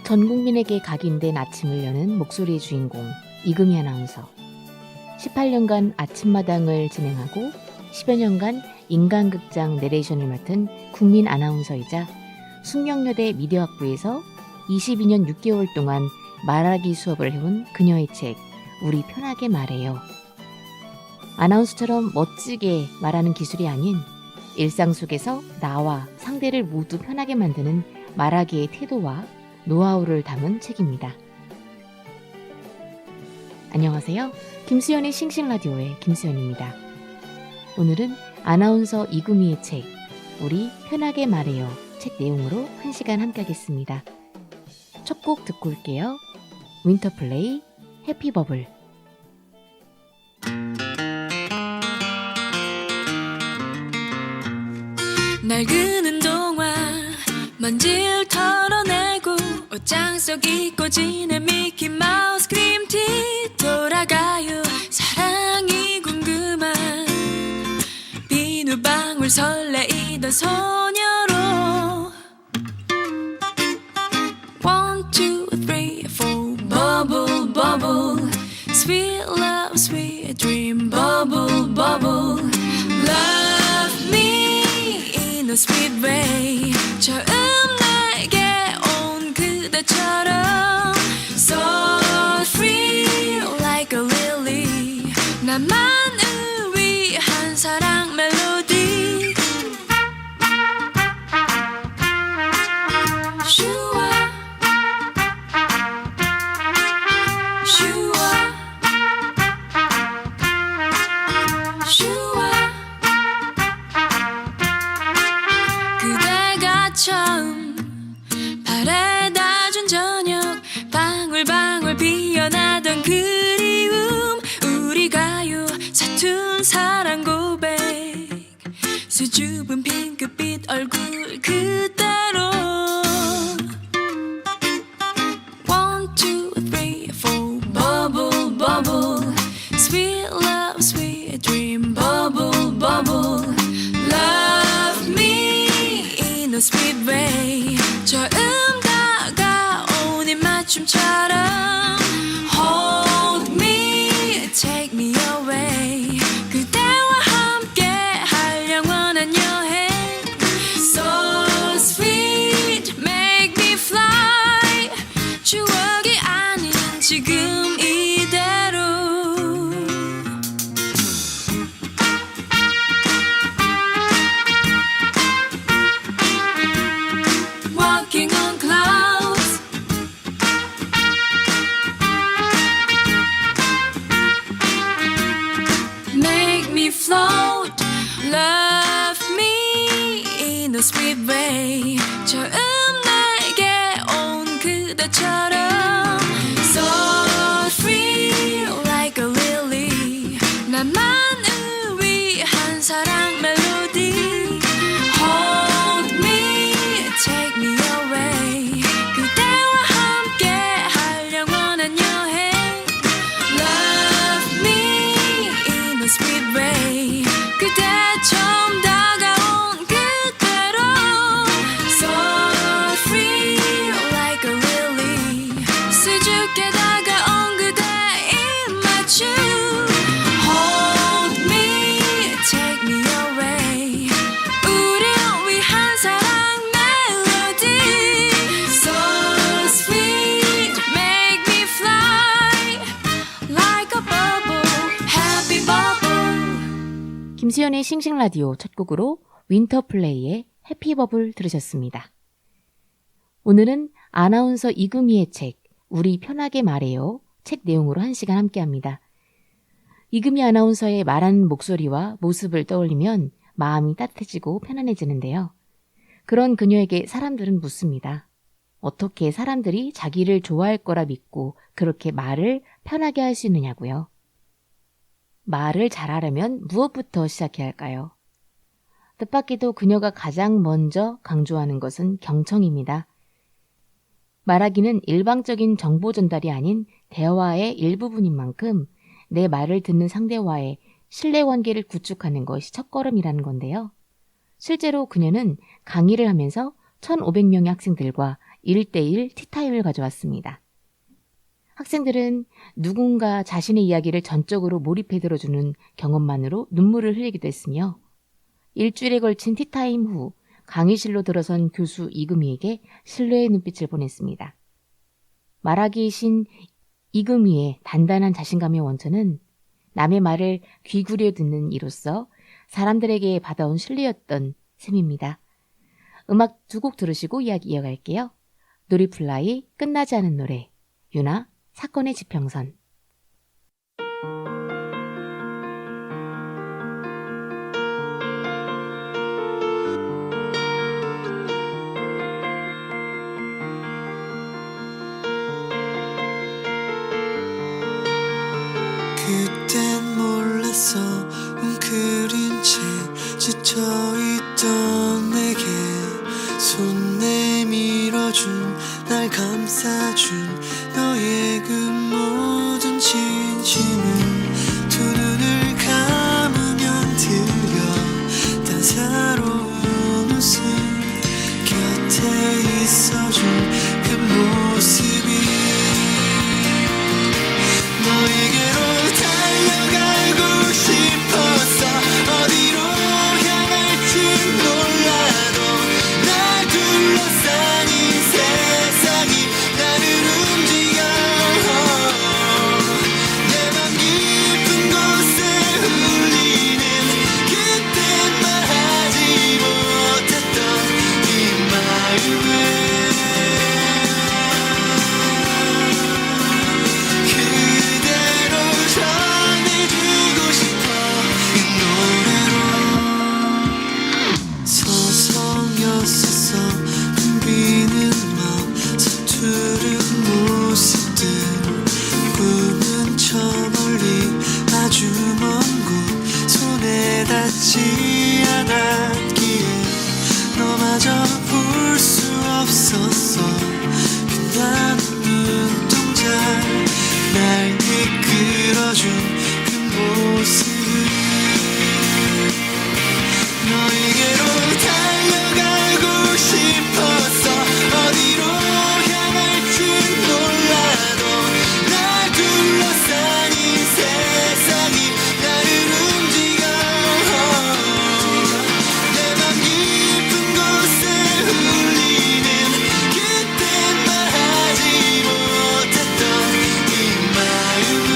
전 국민에게 각인된 아침을 여는 목소리의 주인공 이금희 아나운서. 18년간 아침마당을 진행하고 10여 년간 인간극장 내레이션을 맡은 국민 아나운서이자 숙명여대 미디어학부에서 22년 6개월 동안 말하기 수업을 해온 그녀의 책 우리 편하게 말해요. 아나운서처럼 멋지게 말하는 기술이 아닌 일상 속에서 나와 상대를 모두 편하게 만드는 말하기의 태도와 노하우를 담은 책입니다. 안녕하세요. 김수현의 싱싱라디오의 김수현입니다. 오늘은 아나운서 이금희의 책 우리 편하게 말해요 책 내용으로 1시간 함께하겠습니다. 첫 곡 듣고 올게요. 윈터플레이 해피버블. 날 그는 동화 먼지를 털어내고 옷장 속 잊고 지낸 미키마우스 크림티 돌아가요. 사랑이 궁금한 비누방울 설레이던 소녀로 One, two, three, four Bubble, bubble Sweet love, sweet dream Bubble, bubble Love me in a sweet way 처음 내게 온 그대처럼 So free like a lily 나만을 위한 사랑 멜로디 슈아 슈아 슈아 그대가 처음 바래다 준 저녁 방울방울 피어나던 그리움 우리 가요 서툰 사랑 고백 수줍은 핑크빛 얼굴 그대로 One, two, three, four Bubble, bubble Sweet love, sweet dream Bubble, bubble Love me in a sweet way 처음 다가온 입맞춤처럼 Hold me, take me away 그대와 함께 할 영원한 여행 So sweet, make me fly 추억이 아닌 지금 이대로 Walking on clouds Make me float Love me in a sweet way 처음 내게 온 그대처럼 So free like a lily 나만을 위한 사랑 멜로디 Hold me, take me away 그대와 함께 할 영원한 여행 Love me in a sweet way 그대 처음 다가온 그대로 So free like a lily 수줍게 다가온 그대의 입맞춤 Hold me, take me away 우리를 위한 사랑 멜로디 So sweet, make me fly like a bubble, happy bubble 김수현의 싱싱라디오 첫 곡으로 윈터플레이의 해피버블 들으셨습니다. 오늘은 아나운서 이금희의 책 우리 편하게 말해요 책 내용으로 1시간 함께합니다. 이금희 아나운서의 말하는 목소리와 모습을 떠올리면 마음이 따뜻해지고 편안해지는데요. 그런 그녀에게 사람들은 묻습니다. 어떻게 사람들이 자기를 좋아할 거라 믿고 그렇게 말을 편하게 할 수 있느냐고요. 말을 잘하려면 무엇부터 시작해야 할까요? 뜻밖에도 그녀가 가장 먼저 강조하는 것은 경청입니다. 말하기는 일방적인 정보 전달이 아닌 대화의 일부분인 만큼 내 말을 듣는 상대와의 신뢰관계를 구축하는 것이 첫걸음이라는 건데요. 실제로 그녀는 강의를 하면서 1,500명의 학생들과 1대1 티타임을 가져왔습니다. 학생들은 누군가 자신의 이야기를 전적으로 몰입해 들어주는 경험만으로 눈물을 흘리기도 했으며 일주일에 걸친 티타임 후 강의실로 들어선 교수 이금희에게 신뢰의 눈빛을 보냈습니다. 말하기의 신 이금희의 단단한 자신감의 원천은 남의 말을 귀 기울여 듣는 이로써 사람들에게 받아온 신뢰였던 셈입니다. 음악 2곡 들으시고 이야기 이어갈게요. 놀이플라이 끝나지 않은 노래, 유나 사건의 지평선. 그땐 몰랐어 웅크린 채 지쳐있던 내게 손 내밀어준 날 감싸준 너의 그 모든 진심을 두 눈을 감으면 들려 따사로운 웃음 곁에 있어준 그 모습이 너에게로 달려가고 싶었어. 어디로 향할지 몰라도 날 둘러싼 이 세상이 나를 움직여. 내 맘 깊은 곳에 울리는 그때 말하지 못했던 이 마음을 닿지 않았기에 너마저 볼 수 없었어. 빛나는 눈동자 날 이끌어준 그 모습을 너에게로 달려가고 싶었어. 어디로 향할지 몰라도 날 둘러싼 이 세상이 나를 움직여. 내 맘 깊은 곳에 울리는 그때 말하지 못했던 이 마음을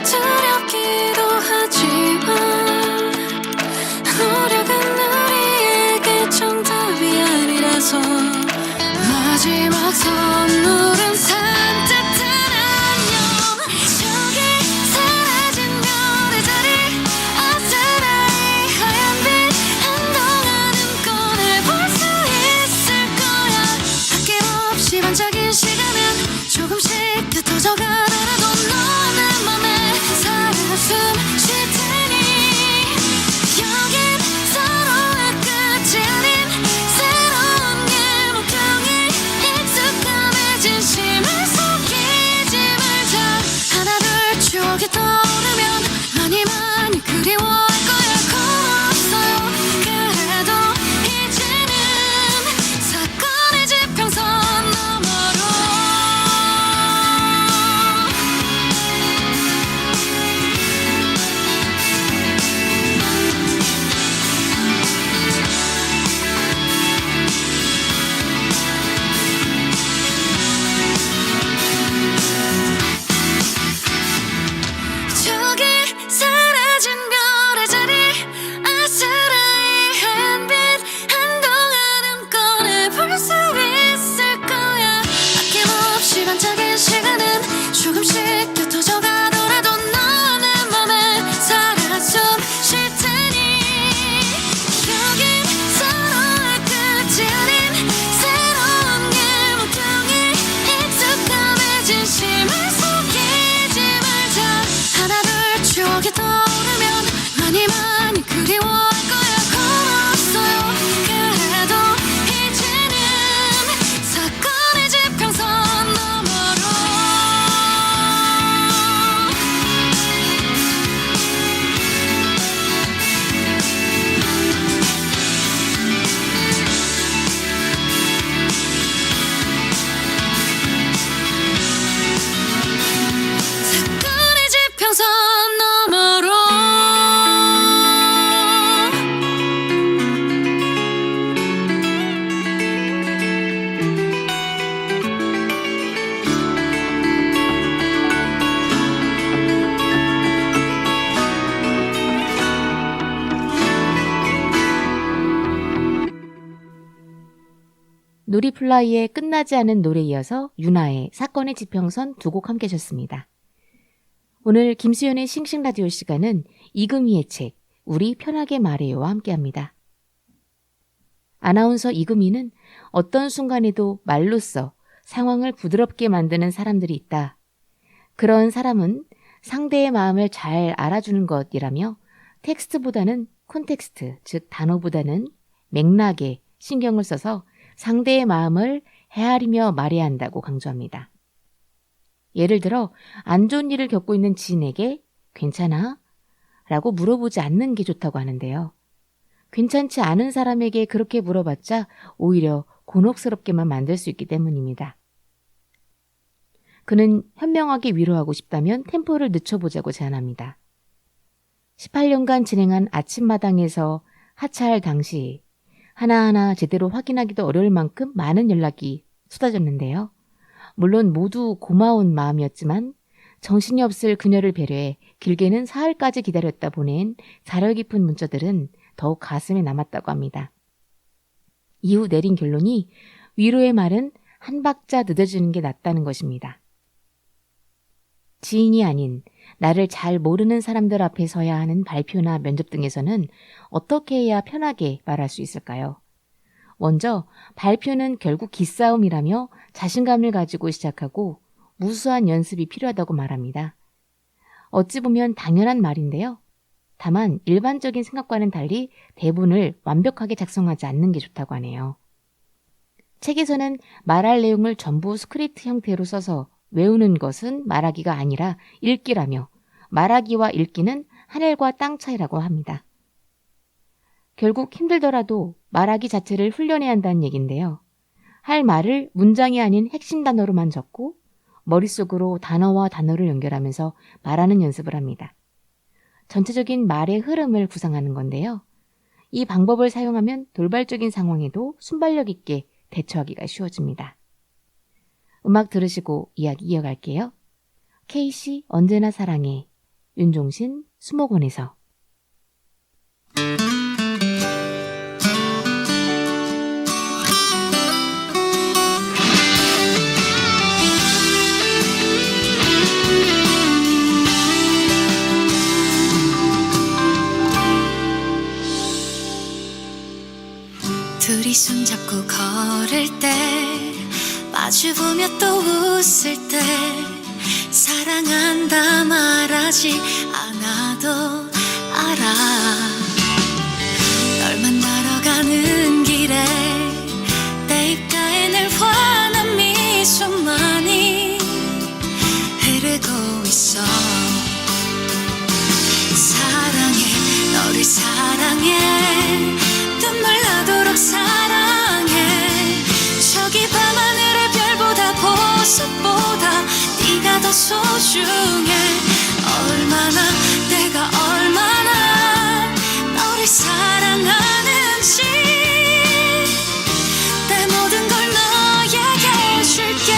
두렵기도 하지만 노력은 우리에게 정답이 아니라서 마지막 선물은 산뜻한 안녕 저기 사라진 별의 자리 아스라이 하얀 빛 한동안은 꺼내볼 수 있을 거야 아낌없이 반짝인 시간은 조금씩 흩어져 가더라도 너는 맘에 살아 숨쉴 테니 여긴 서로의 끝이 아닌 새로운 길 목표이 익숙함에 진심을 속이지 말자 하나 둘 추억이 떠오르면 많이 많이 그리워할 거야 고맙어요 그래도 이제는 사건의 지평선 너머로 저기 사라진 별의 자리 아스라이 하얀 빛 한동안은 꺼내볼 수 있을 거야 아낌없이 반짝인 시간은 조금씩 흩어져 가더라도 너는 맘에 살아 숨쉴 테니 여긴 서로의 끝이 아닌 새로운 길 목표이 익숙함에 진심을 속이지 말자 하나 둘 추억이 떠오르면 많이 많이 그리워할 거야 고맙어요 그래도 이제는 사건의 지평선 너머로 사건의 지평선 너머로 놀이플라이의 끝나지 않은 노래에 이어서 윤아의 사건의 지평선 두 곡 함께 하셨습니다. 오늘 김수연의 싱싱라디오 시간은 이금희의 책 우리 편하게 말해요와 함께합니다. 아나운서 이금희는 어떤 순간에도 말로써 상황을 부드럽게 만드는 사람들이 있다. 그런 사람은 상대의 마음을 잘 알아주는 것이라며 텍스트보다는 콘텍스트, 즉 단어보다는 맥락에 신경을 써서 상대의 마음을 헤아리며 말해야 한다고 강조합니다. 예를 들어 안 좋은 일을 겪고 있는 지인에게 괜찮아? 라고 물어보지 않는 게 좋다고 하는데요. 괜찮지 않은 사람에게 그렇게 물어봤자 오히려 곤혹스럽게만 만들 수 있기 때문입니다. 그는 현명하게 위로하고 싶다면 템포를 늦춰보자고 제안합니다. 18년간 진행한 아침마당에서 하차할 당시 하나하나 제대로 확인하기도 어려울 만큼 많은 연락이 쏟아졌는데요. 물론 모두 고마운 마음이었지만 정신이 없을 그녀를 배려해 길게는 사흘까지 기다렸다 보낸 사려 깊은 문자들은 더욱 가슴에 남았다고 합니다. 이후 내린 결론이 위로의 말은 한 박자 늦어지는 게 낫다는 것입니다. 지인이 아닌 나를 잘 모르는 사람들 앞에 서야 하는 발표나 면접 등에서는 어떻게 해야 편하게 말할 수 있을까요? 먼저 발표는 결국 기싸움이라며 자신감을 가지고 시작하고 무수한 연습이 필요하다고 말합니다. 어찌 보면 당연한 말인데요. 다만 일반적인 생각과는 달리 대본을 완벽하게 작성하지 않는 게 좋다고 하네요. 책에서는 말할 내용을 전부 스크립트 형태로 써서 외우는 것은 말하기가 아니라 읽기라며 말하기와 읽기는 하늘과 땅 차이라고 합니다. 결국 힘들더라도 말하기 자체를 훈련해야 한다는 얘기인데요. 할 말을 문장이 아닌 핵심 단어로만 적고 머릿속으로 단어와 단어를 연결하면서 말하는 연습을 합니다. 전체적인 말의 흐름을 구상하는 건데요. 이 방법을 사용하면 돌발적인 상황에도 순발력 있게 대처하기가 쉬워집니다. 음악 들으시고 이야기 이어갈게요. 케이씨 언제나 사랑해 윤종신 수목원에서. 둘이 손잡고 걸을 때 마주보며 또 웃을 때 사랑한다 말하지 않아도 알아. 널 만나러 가는 길에 내 입가에 늘 환한 미소만이 흐르고 있어. 사랑해, 너를 사랑해, 눈물 나도록 사랑해. 저기 밤하늘의 별보다 보석보다 네가 더 소중해. 얼마나 내가 얼마나 너를 사랑하는지 내 모든 걸 너에게 줄게.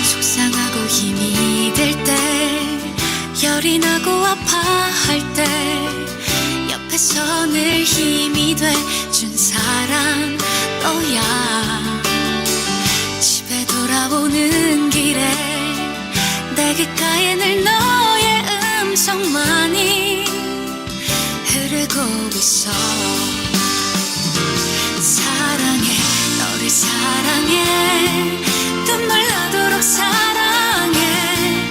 속상하고 힘이 들 때, 열이 나고 아파할 때 옆에서 늘 힘이 돼준 사람 너야. 집에 돌아오는 길에 내 귓가에 늘 너의 음성만이 흐르고 있어. 사랑해, 너를 사랑해, 눈물 나도록 사랑해.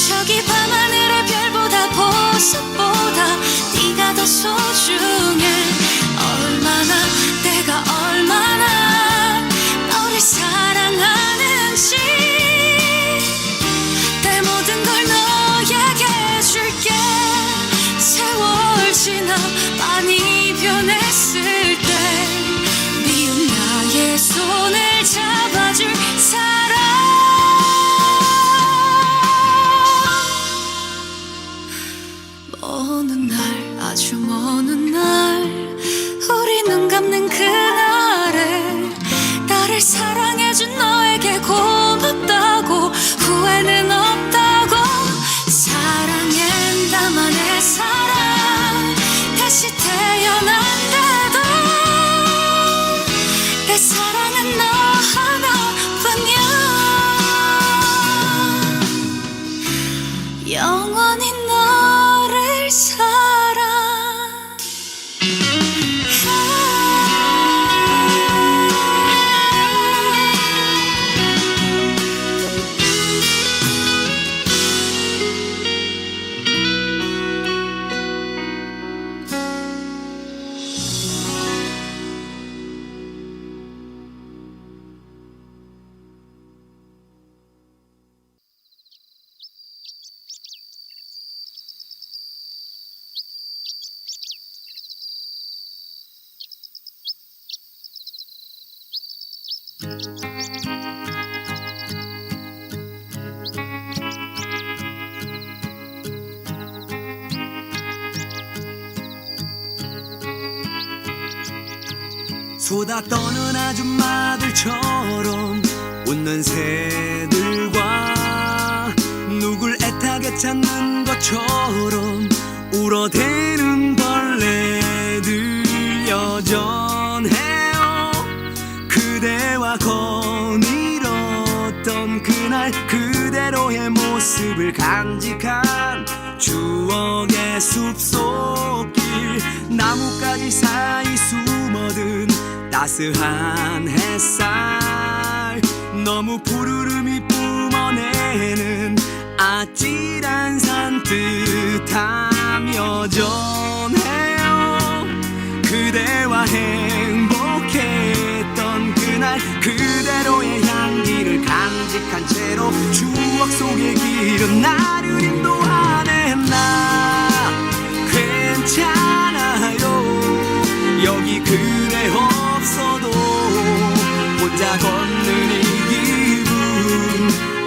저기 밤하늘의 별보다 보석보다 네가 더 소중해. 얼마나 내가 얼마나 너를 사랑하는지 내 모든 걸 너에게 줄게. 세월 지나 많이 변했을 때 미운 나의 손을 잡아줄 사람. 먼 날, 아주 먼 날, 우리 눈 감는 그날에 나를 사랑해준 너에게 고맙다고, 후회는 없다고. 사랑해, 나만의 사랑. 다시 태어난데도 내 사랑은 너 하나뿐이야. 영원히 너를 사랑. 쏟아 떠는 아줌마들처럼 웃는 새들과 누굴 애타게 찾는 것처럼 울어대는 벌레들 여전해요. 그대와 거닐었던 그날 그대로의 모습을 간직한 추억의 숲속길, 나뭇가지 사이 숨어든 따스한 햇살, 너무 푸르름이 뿜어내는 아찔한 산뜻함 여전해요. 그대와 행복했던 그날 그대로의 향기를 간직한 채로 추억 속의 길은 나를 인도하네. 나 괜찮아요. 여기 그대 없어도 혼자 걷는 이 기분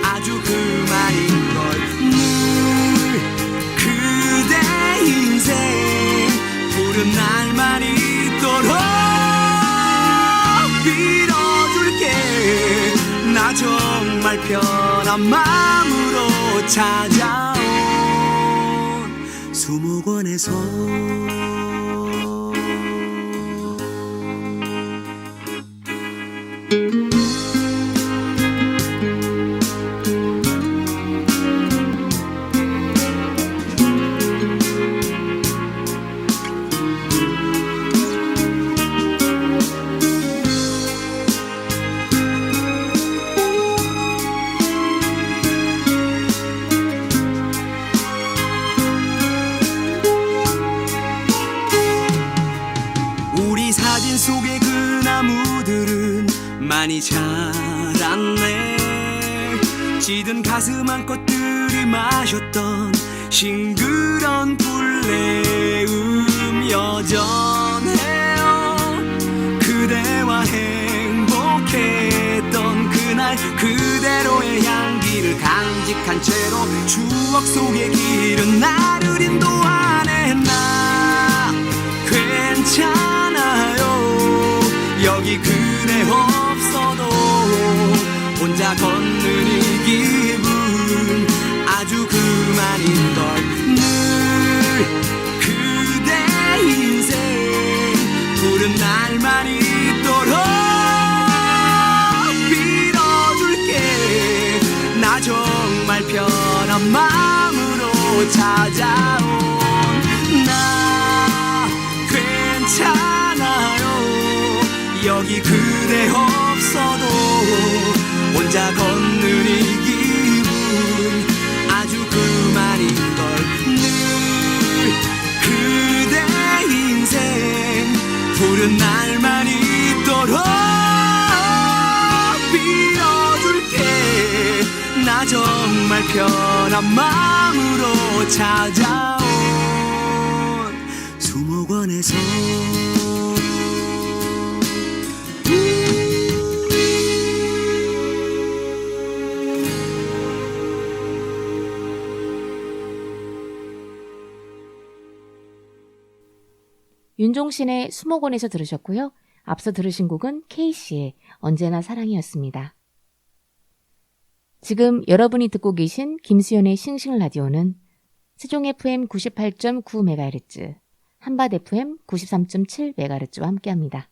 아주 그만인걸. 늘 그대 인생 푸른 날만 있도록 빌어줄게. 나 정말 편한 마음으로 찾아온 수목원에서 우리 사진 속의 그 나무들은 많이 자랐네. 찌든 가슴 꽃들이 마셨던 싱그런 불내음 여전해요. 그대와 행복했던 그날 그대로의 향기를 간직한 채로 추억 속의 길은 나를 인도하네. 나 괜찮아요. 여기 그대 없어도 혼자 걷는 이 기분 아주 그만인걸. 늘 그대 인생 푸른 날만 있도록 빌어줄게. 나 정말 편한 마음으로 찾아온 나 괜찮아요. 여기 그대 없어도 혼자 걷는 이 기분 아주 그만인걸. 늘 그대 인생 푸른 날만 있도록 빌어줄게. 나 정말 편한 마음으로 찾아온 수목원에서 윤종신의 수목원에서 들으셨고요. 앞서 들으신 곡은 K씨의 언제나 사랑이었습니다. 지금 여러분이 듣고 계신 김수연의 싱싱라디오는 세종 FM 98.9MHz, 한밭 FM 93.7MHz와 함께합니다.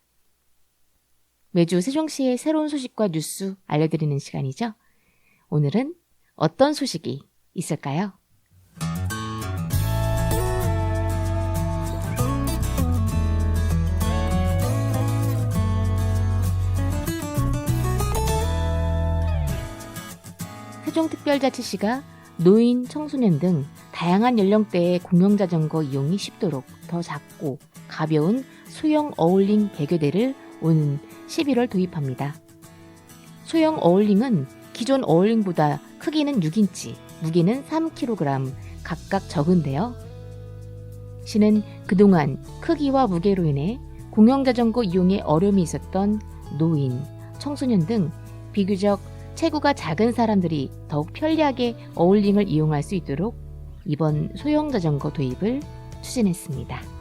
매주 세종시의 새로운 소식과 뉴스 알려드리는 시간이죠. 오늘은 어떤 소식이 있을까요? 세종특별자치시가 노인, 청소년 등 다양한 연령대의 공영자전거 이용이 쉽도록 더 작고 가벼운 소형 어울링 100여 대를 오는 11월 도입합니다. 소형 어울링은 기존 어울링보다 크기는 6인치, 무게는 3kg 각각 적은데요. 시는 그동안 크기와 무게로 인해 공영자전거 이용에 어려움이 있었던 노인, 청소년 등 비교적 체구가 작은 사람들이 더욱 편리하게 어울링을 이용할 수 있도록 이번 소형 자전거 도입을 추진했습니다.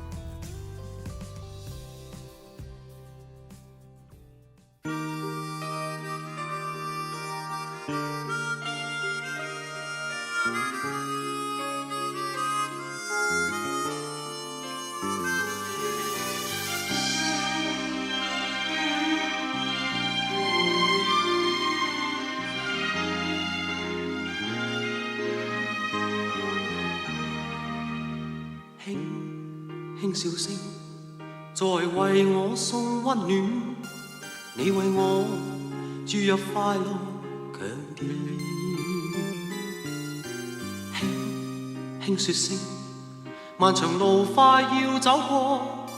輕笑聲在為我送溫暖，你為我注入快樂強電。輕説聲，漫長路快要走過，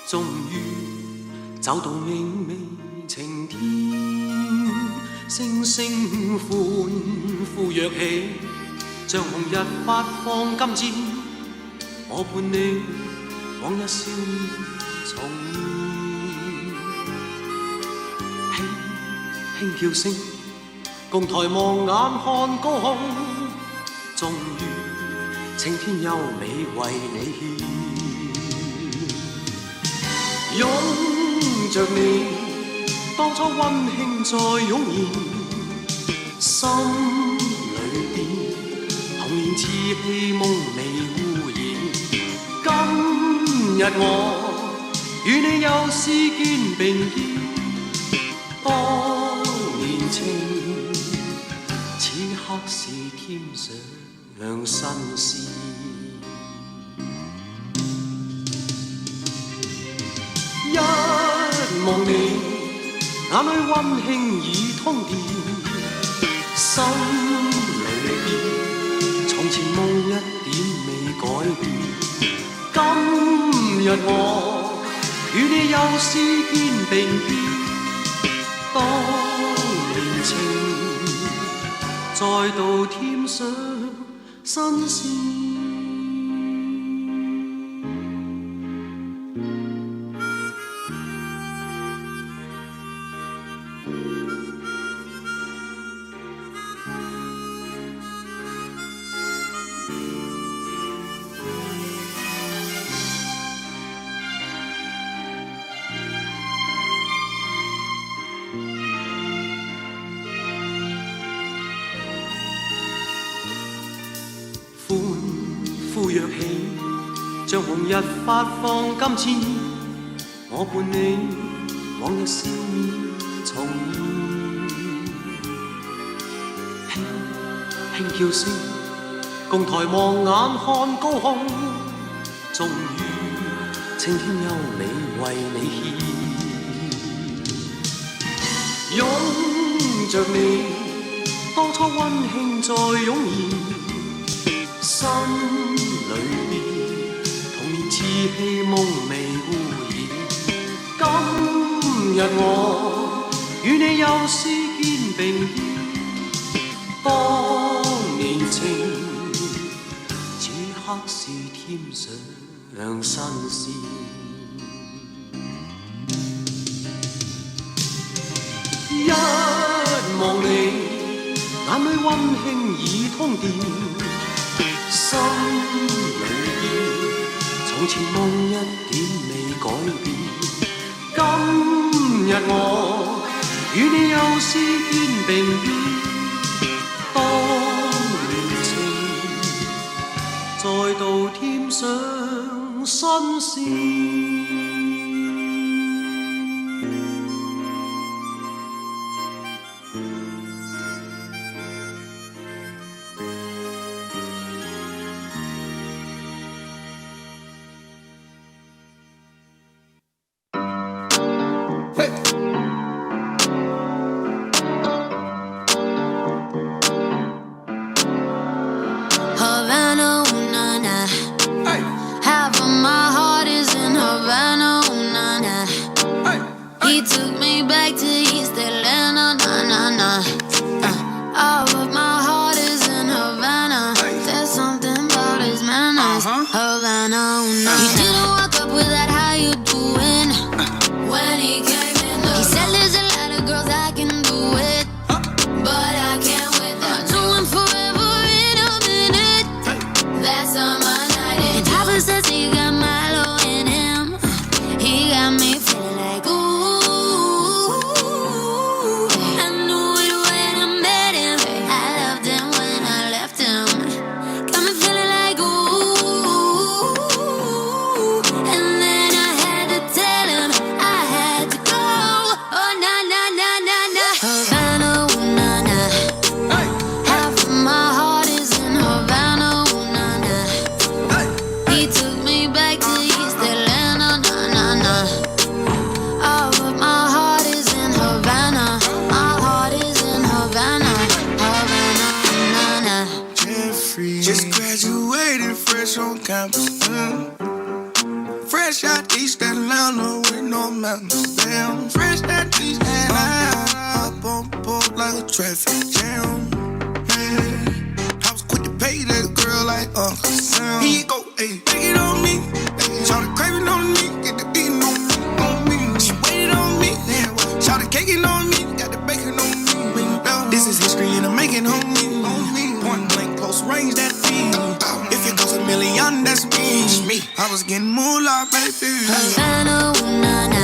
終於走到明媚晴天，聲聲歡呼躍起，像紅日發放金箭。我伴你往日少年重現，輕輕叫聲，共抬望眼看高空，終於青天優美為你獻。着你當初溫馨再湧現，心裏邊童年稚氣夢未污染。今日我與你又試肩並肩，當年情此刻是添上新鮮。一望你眼裏溫馨已通電，心裏邊從前夢一點未改變。今日我與你又試肩並肩，當年情再度添上新鮮。歡呼躍起，像紅日發放金箭，我伴你往日笑面重現。輕輕叫聲，共抬望眼看高空，終於青天優美為你獻。擁着你，當初溫馨再湧現。心裏邊童年稚氣夢未污染。今日我與你又試肩並肩，當年情此刻是添上新鮮。一望你眼裏溫馨已通電，心裏邊從前夢一點未改變。今日我與你又試肩並肩，當年情再度添上新鮮。Havana, ooh, na, na. Half of my heart is in Havana, ooh, na, na. He took me back to East Atlanta, na, na, na. All of my heart is in Havana. There's something about his manners. Havana, ooh, na, na. He didn't walk up with that how you doing when he came in. He said there's a lot of girls I can do it, but I can't with that. Do him forever in a minute. That's on my night. And Papa says he got Milo in him. He got me feeling like ooh. I knew it when I met him. I loved him when I left him. Got me feeling like ooh. And then I had to tell him I had to go. Oh na na na na na. Havana, ooh, na na. Half of my heart is in Havana, ooh, na na. He took me back to East Atlanta, na na na. All of my heart is in Havana. My heart is in Havana, Havana, na na. Jeffrey just graduated fresh on campus. Fresh out East Atlanta with no mountains. Damn, fresh out East Atlanta. Up on board like a traffic jam. Man, I was quick to pay that girl like Uncle Sam. Here you go, ayy, take it on me. Shout craving on me, get the beating on me. She waited on me, shout caking on me, got the bacon on me. This is history and I'm making on me. Point blank, close range, that feed. If it goes a million, that's me. I was getting moolah, baby. Havana, ooh, na na.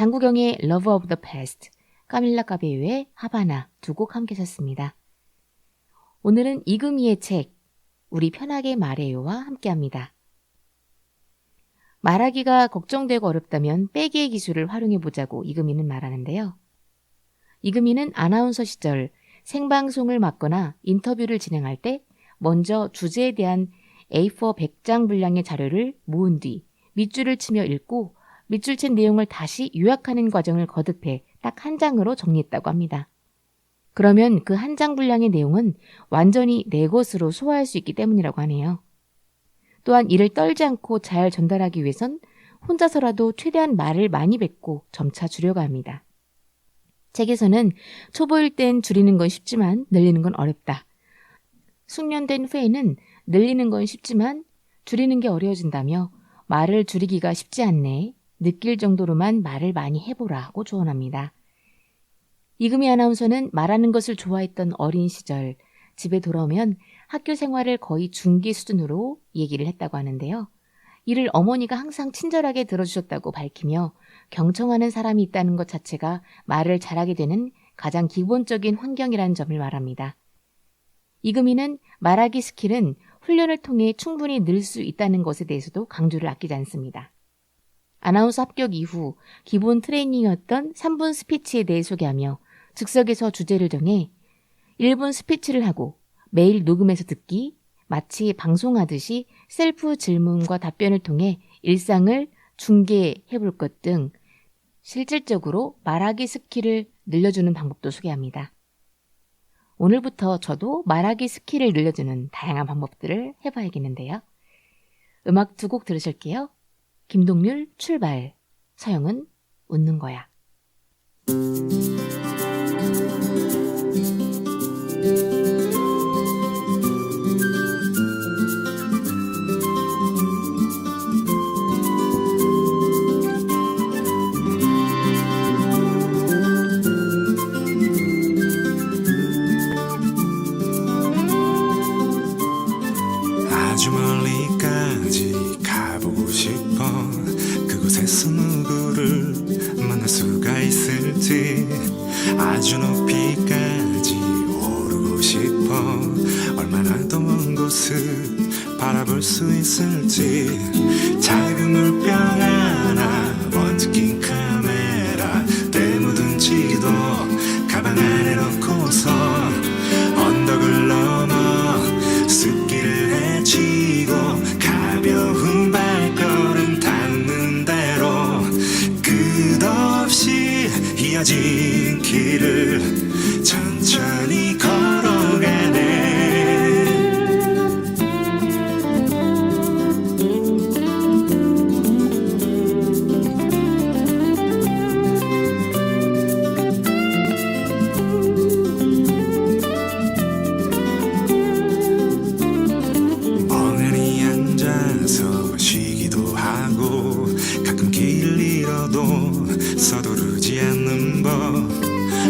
장구경의 Love of the Past, 까밀라 까베유의 하바나 두 곡 함께 셨습니다. 오늘은 이금희의 책 우리 편하게 말해요와 함께합니다. 말하기가 걱정되고 어렵다면 빼기의 기술을 활용해보자고 이금희는 말하는데요. 이금희는 아나운서 시절 생방송을 맡거나 인터뷰를 진행할 때 먼저 주제에 대한 A4 100장 분량의 자료를 모은 뒤 밑줄을 치며 읽고 밑줄 친 내용을 다시 요약하는 과정을 거듭해 딱 한 장으로 정리했다고 합니다. 그러면 그 한 장 분량의 내용은 완전히 내 것으로 소화할 수 있기 때문이라고 하네요. 또한 이를 떨지 않고 잘 전달하기 위해선 혼자서라도 최대한 말을 많이 뱉고 점차 줄여가 합니다. 책에서는 초보일 땐 줄이는 건 쉽지만 늘리는 건 어렵다. 숙련된 후에는 늘리는 건 쉽지만 줄이는 게 어려워진다며 말을 줄이기가 쉽지 않네. 느낄 정도로만 말을 많이 해보라고 조언합니다. 이금희 아나운서는 말하는 것을 좋아했던 어린 시절 집에 돌아오면 학교 생활을 거의 중기 수준으로 얘기를 했다고 하는데요. 이를 어머니가 항상 친절하게 들어주셨다고 밝히며 경청하는 사람이 있다는 것 자체가 말을 잘하게 되는 가장 기본적인 환경이라는 점을 말합니다. 이금희는 말하기 스킬은 훈련을 통해 충분히 늘 수 있다는 것에 대해서도 강조를 아끼지 않습니다. 아나운서 합격 이후 기본 트레이닝이었던 3분 스피치에 대해 소개하며 즉석에서 주제를 정해 1분 스피치를 하고 매일 녹음해서 듣기, 마치 방송하듯이 셀프 질문과 답변을 통해 일상을 중계해볼 것 등 실질적으로 말하기 스킬을 늘려주는 방법도 소개합니다. 오늘부터 저도 말하기 스킬을 늘려주는 다양한 방법들을 해봐야겠는데요. 음악 두 곡 들으실게요. 김동률 출발, 서영은 웃는 거야. 아주 멀리까지 가보고 싶어. 그곳에서 누구를 만날 수가 있을지. 아주 높이까지 오르고 싶어. 얼마나 더 먼 곳을 바라볼 수 있을지. 작은 물병 하나, 먼지 낀 카메라, 때 묻은 지도 가방 안에 넣고서 언덕을 넘어 숲길을 헤치고 가벼운 발걸음 닿는 대로 끝없이 이어진 길을 천천히 걸어가네. 멍하니 앉아서 쉬기도 하고 가끔 길을 잃어도 서두르지 않는 법.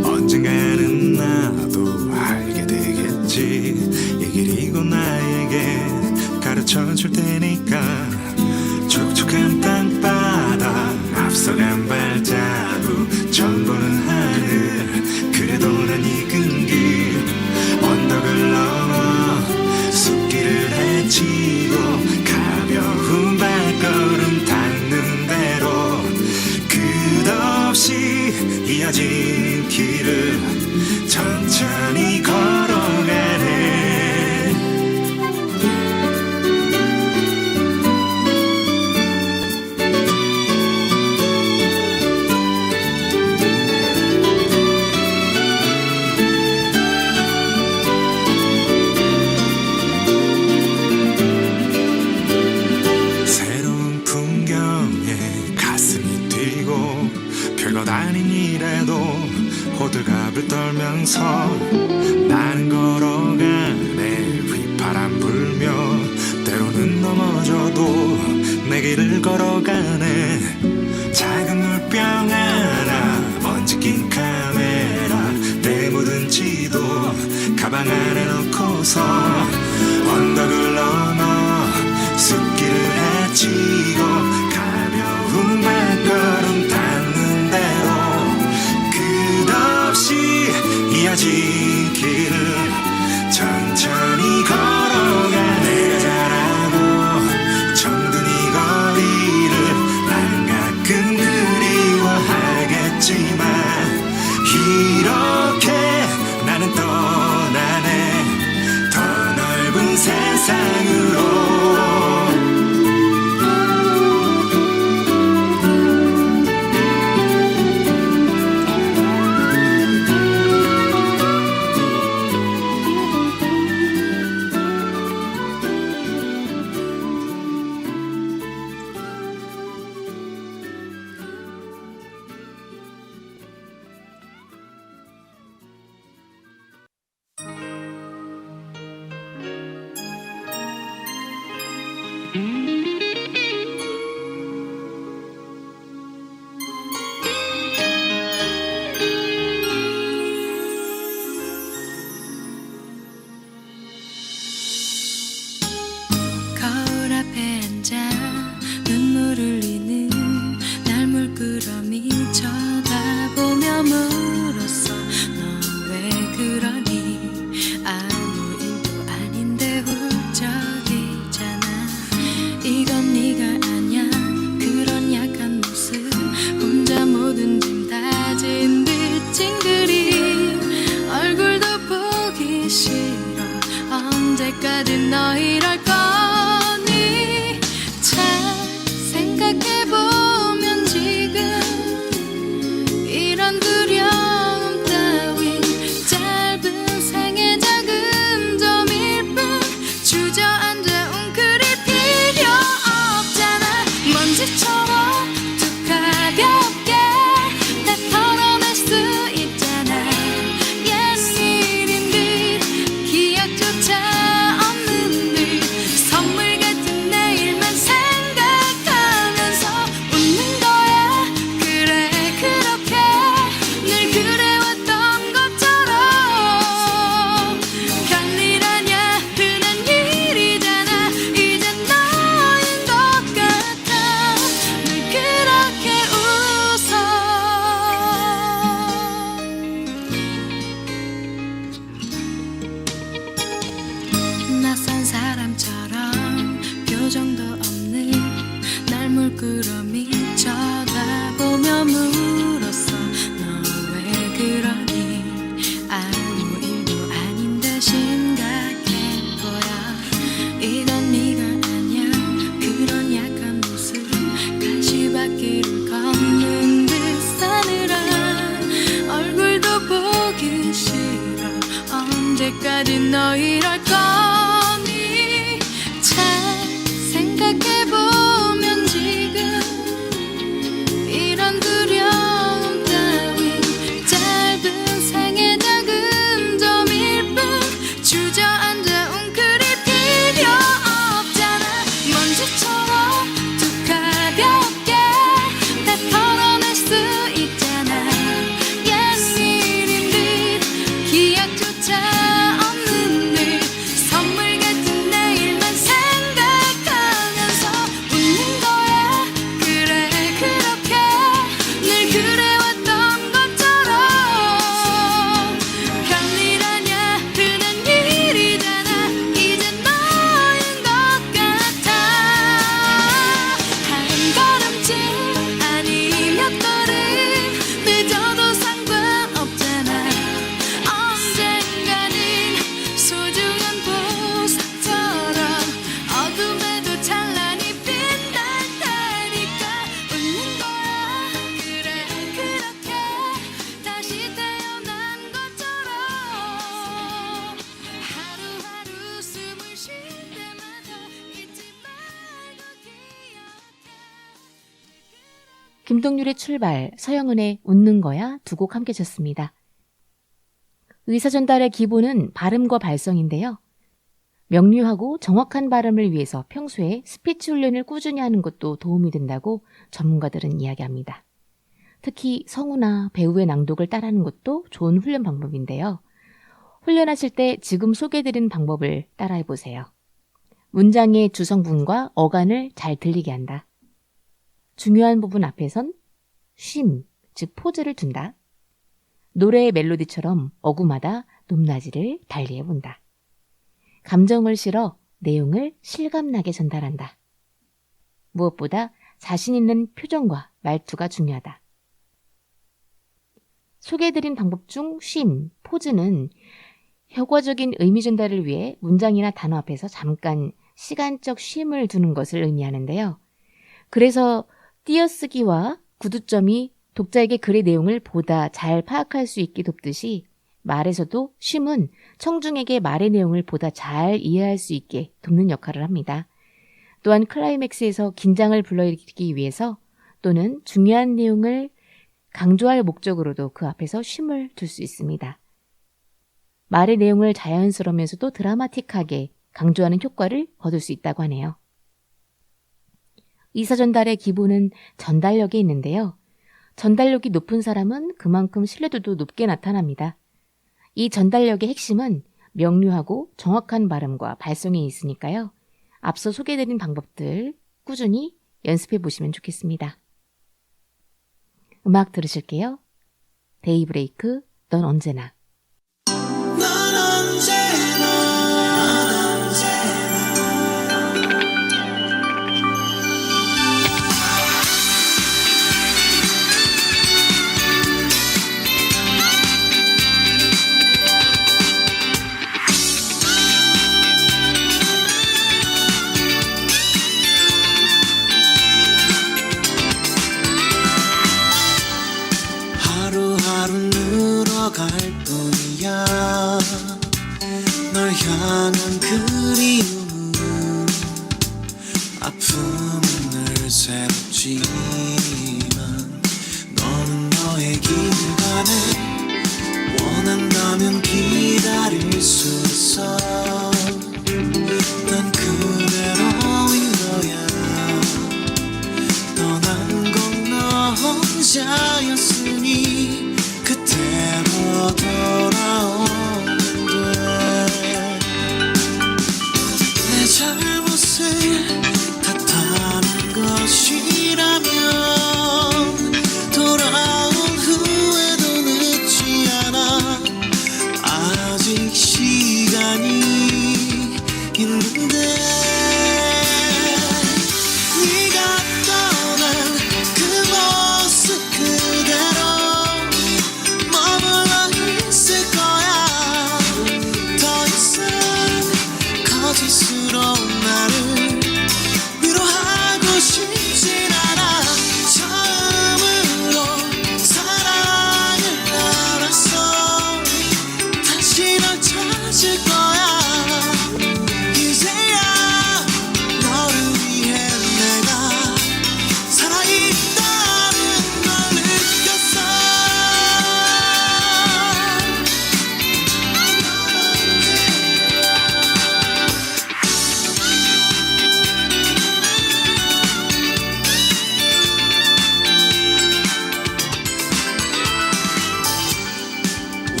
언젠가는 나도 알게 되겠지. 이 길이 곧 나에게 가르쳐 줄 테니까. 촉촉한 땅바닥 앞서간 발자국 처음 보는 하늘. 그래도 난 익은 길 언덕을 넘어 숲길을 헤치고 가벼운 발걸음 닿는 대로 끝없이 이어진 길을 천천히 걸어가네. 새로운 풍경에 가슴이 뛰고 별것 아닌 일에도 호들갑을 떨면서 나는 걸어가네. 휘파람 불며 때로는 넘어져도 내 길을 걸어가네. 작은 물병 하나, 먼지 낀 카메라, 때 묻은 지도 가방 안에 넣고서 언덕을 넘어 숲길을 헤치고 가벼운 발걸음 닿는 대로 이건 네가 아냐 그런 약한 모습 혼자 모든 짐 다진 듯 찡그린 얼굴도 보기 싫어 언제까지 너 이럴 거니 잘 생각해보면 지금 이런 두려움 따윈 짧은 생의 작은 점일 뿐 주저앉아 웅크릴 필요 없잖아 먼지처럼 툭 가볍게 다 털어낼 수 있잖아 옛 일인 듯 기억조차 없는 듯 선물 같은 내일만 생각하면서 웃는 거야 그래 그렇게 늘 그래왔던 것처럼 별일 아냐 흔한 일이잖아 이제 너인 것 같아 늘 그렇게 웃어 낯선 사람처럼 표정도 없는 날 물끄러미 쳐다보며 물었어 너 왜 그러니 아무 일도 아닌데 심각해보여 이건 네가 아냐 그런 약한 모습 가시밭길을 걷는 듯 싸늘한 얼굴도 보기 싫어 언제까지 너 이럴 거니 잘 생각해보면 지금 이런 두려움 따윈 짧은 생의 작은 점일 뿐 주저앉아 웅크릴 필요 없잖아 먼지처럼 툭 가볍게 다 털어낼 수 있잖아 옛 일인 듯 기억조차 없는 듯 선물 같은 내일만 생각하면서 웃는 거야 그래 그렇게 늘 그래왔던 것처럼 별일 아냐 흔한 일이잖아 이제 너인 것 같아 한 걸음쯤 아니 몇 걸음 늦어도 상관없잖아 언젠가는 소중한 보석처럼 어둠에도 찬란히 빛날 테니까 웃는 거야 그래 그렇게 다시 태어난 것처럼 하루하루 숨을 쉴 때마다 잊지 말고 기억해 김동률의 출발, 서영은의 웃는 거야 두 곡 함께 쳤습니다. 의사 전달의 기본은 발음과 발성인데요. 명료하고 정확한 발음을 위해서 평소에 스피치 훈련을 꾸준히 하는 것도 도움이 된다고 전문가들은 이야기합니다. 특히 성우나 배우의 낭독을 따라하는 것도 좋은 훈련 방법인데요. 훈련하실 때 지금 소개해드린 방법을 따라해보세요. 문장의 주성분과 어간을 잘 들리게 한다. 중요한 부분 앞에선 쉼, 즉 포즈를 둔다. 노래의 멜로디처럼 어구마다 높낮이를 달리해본다. 감정을 실어 내용을 실감나게 전달한다. 무엇보다 자신 있는 표정과 말투가 중요하다. 소개해드린 방법 중 쉼, 포즈는 효과적인 의미 전달을 위해 문장이나 단어 앞에서 잠깐 시간적 쉼을 두는 것을 의미하는데요. 그래서 띄어쓰기와 구두점이 독자에게 글의 내용을 보다 잘 파악할 수 있게 돕듯이 말에서도 쉼은 청중에게 말의 내용을 보다 잘 이해할 수 있게 돕는 역할을 합니다. 또한 클라이맥스에서 긴장을 불러일으키기 위해서 또는 중요한 내용을 강조할 목적으로도 그 앞에서 쉼을 둘 수 있습니다. 말의 내용을 자연스러우면서도 드라마틱하게 강조하는 효과를 거둘 수 있다고 하네요. 의사 전달의 기본은 전달력에 있는데요. 전달력이 높은 사람은 그만큼 신뢰도도 높게 나타납니다. 이 전달력의 핵심은 명료하고 정확한 발음과 발성에 있으니까요. 앞서 소개해드린 방법들 꾸준히 연습해 보시면 좋겠습니다. 음악 들으실게요. 데이브레이크, 넌 언제나. 아픔은 늘 새롭지만 너는 너의 길 가네 원한다면 기다릴 수 있어 난 그대로인 거야 떠난 건 너 혼자였으니 그대로 돌아오면 돼 내 잘못을 탓하는 것이라면 돌아온 후에도 늦지 않아 아직 시간이 있는데 네가 떠난 그 모습 그대로 머물러 있을 거야 더 이상 거짓스러운 나를 위로하고 싶진 않아 처음으로 사랑을 알았어 다시 널 찾을 거야 이제야 너를 위해 내가 살아있다는 걸 느꼈어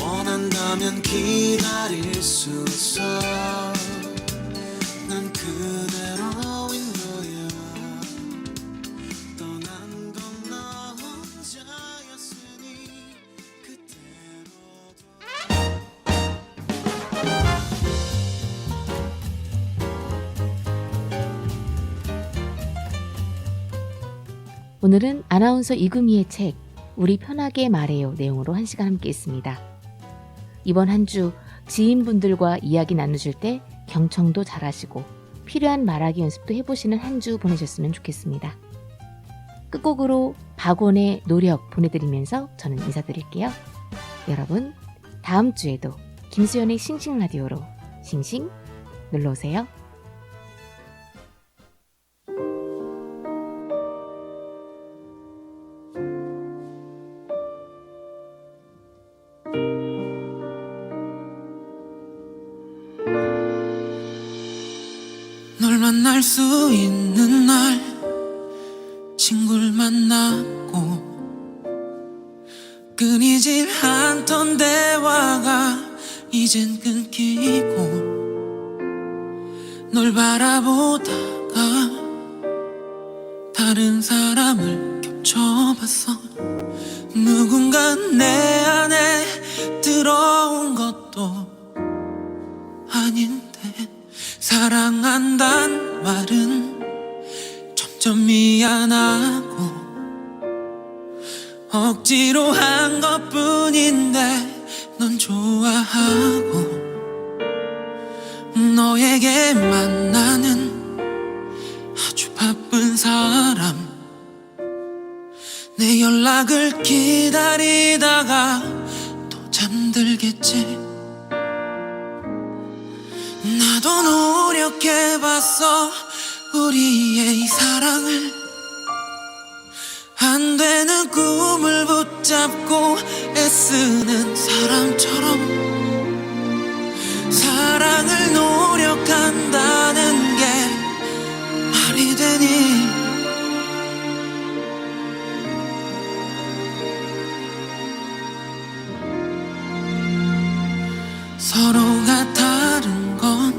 원한다면 기다릴 수 있어 난 그대로인 거야 떠난 건 너 혼자였으니 그대로 오늘은 아나운서 이금희의 책 우리 편하게 말해요 내용으로 1시간 함께 했습니다. 이번 한 주 지인분들과 이야기 나누실 때 경청도 잘하시고 필요한 말하기 연습도 해보시는 한 주 보내셨으면 좋겠습니다. 끝곡으로 박원의 노력 보내드리면서 저는 인사드릴게요. 여러분 다음 주에도 김수연의 싱싱라디오로 싱싱 놀러오세요. 널 만날 수 있는 날 친구를 만났고 끊이질 않던 대화가 이젠 끊기고 널 바라보다가 다른 사람을 겹쳐봤어 누군가 내 안에 들어온 것도 아닌데 사랑한단 말은 점점 미안하고 억지로 한 것뿐인데 넌 좋아하고 너에게만 나는 아주 바쁜 사람 내 연락을 기다리다가 또 잠들겠지 나도 노력해봤어 우리의 이 사랑을 안 되는 꿈을 붙잡고 애쓰는 사람처럼 사랑을 노력한다는 게 말이 되니 서로가 다른 건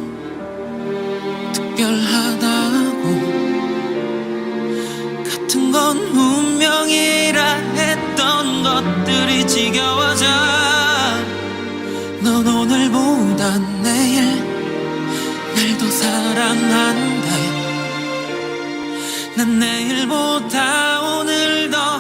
특별하다고 같은 건 운명이라 했던 것들이 지겨워져 넌 오늘보다 내일 날 더 사랑한대 난 내일보다 오늘 더